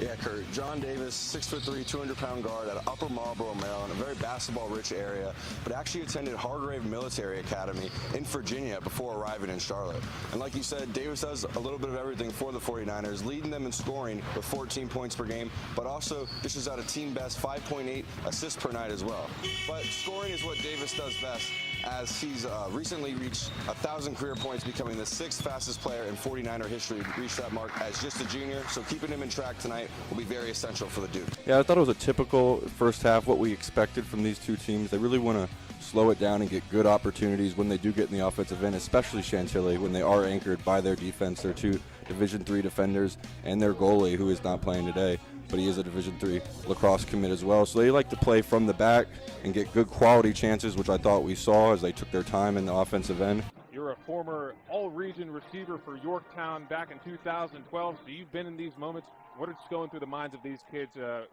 Yeah, Kurt. John Davis, 6'3", 200-pound guard out of Upper Marlboro, Maryland, a very basketball-rich area, but actually attended Hargrave Military Academy in Virginia before arriving in Charlotte. And like you said, Davis does a little bit of everything for the 49ers, leading them in scoring with 14 points per game, but also dishes out a team-best 5.8 assists per night as well. But scoring is what Davis does best, as he's recently reached 1,000 career points, becoming the 6th fastest player in 49er history to reach that mark as just a junior. So keeping him in track tonight will be very essential for the Duke. Yeah, I thought it was a typical first half, what we expected from these two teams. They really want to slow it down and get good opportunities when they do get in the offensive end, especially Chantilly, when they are anchored by their defense, their two Division III defenders, and their goalie, who is not playing today, but he is a Division III lacrosse commit as well. So they like to play from the back and get good quality chances, which I thought we saw as they took their time in the offensive end. You're a former all-region receiver for Yorktown back in 2012, so you've been in these moments. What is going through the minds of these kids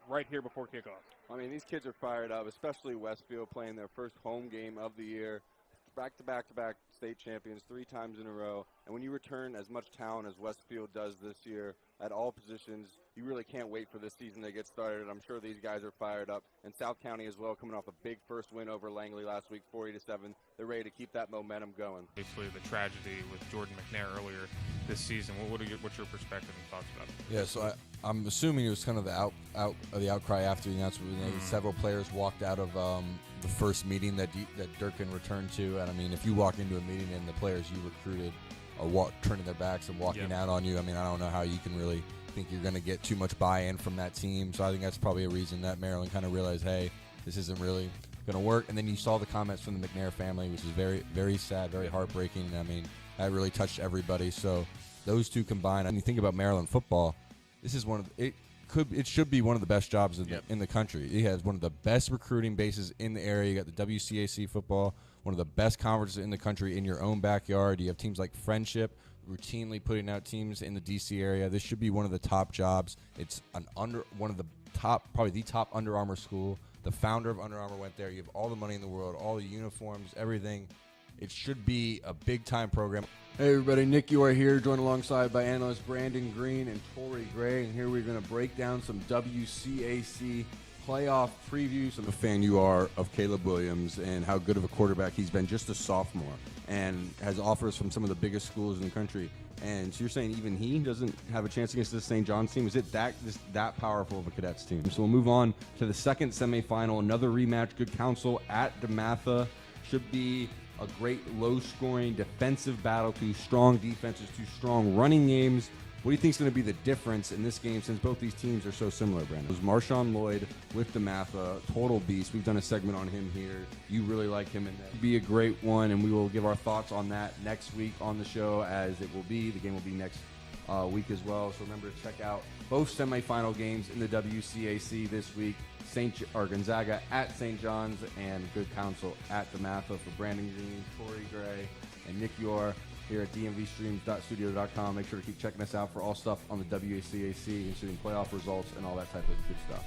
right here before kickoff? I mean, these kids are fired up, especially Westfield playing their first home game of the year. Back-to-back state champions 3 times in a row. And when you return as much talent as Westfield does this year at all positions, you really can't wait for this season to get started. I'm sure these guys are fired up. And South County as well, coming off a big first win over Langley last week, 40-7. They're ready to keep that momentum going. Basically the tragedy with Jordan McNair earlier this season. What's your perspective and thoughts about it? Yeah, so I'm assuming it was kind of the outcry after the announcement. Several players walked out of the first meeting that Durkin returned to. And I mean, if you walk into a meeting and the players you recruited are turning their backs and walking out on you, I mean, I don't know how you can really think you're going to get too much buy-in from that team. So I think that's probably a reason that Maryland kind of realized, hey, this isn't really going to work. And then you saw the comments from the McNair family, which is very, very sad, very heartbreaking. I mean, that really touched everybody. So those two combined, when you think about Maryland football, this is it should be one of the best jobs in the country. He has one of the best recruiting bases in the area. You got the WCAC football, one of the best conferences in the country in your own backyard. You have teams like Friendship routinely putting out teams in the DC area. This should be one of the top jobs. It's one of the top, probably the top Under Armour school. The founder of Under Armour went there. You have all the money in the world, all the uniforms, everything. It should be a big-time program. Hey, everybody. Nick Yore here, joined alongside by analysts Brandon Green and Tori Gray. And here we're going to break down some WCAC playoff previews. I'm a fan you are of Caleb Williams and how good of a quarterback he's been, just a sophomore, and has offers from some of the biggest schools in the country. And so you're saying even he doesn't have a chance against this St. John's team? Is it that powerful of a Cadets team? So we'll move on to the second semifinal, another rematch. Good Counsel at DeMatha. Should be a great low-scoring defensive battle, 2 strong defenses, 2 strong running games. What do you think is going to be the difference in this game since both these teams are so similar, Brandon? It was Marshawn Lloyd with DeMatha, total beast. We've done a segment on him here. You really like him in that. It'll be a great one, and we will give our thoughts on that next week on the show, as it will be. The game will be next week as well. So remember to check out both semifinal games in the WCAC this week. Gonzaga at St. John's and Good Counsel at DeMatha. For Brandon Green, Tori Gray, and Nick Yore here at dmvstreams.studio.com. Make sure to keep checking us out for all stuff on the WCAC, including playoff results and all that type of good stuff.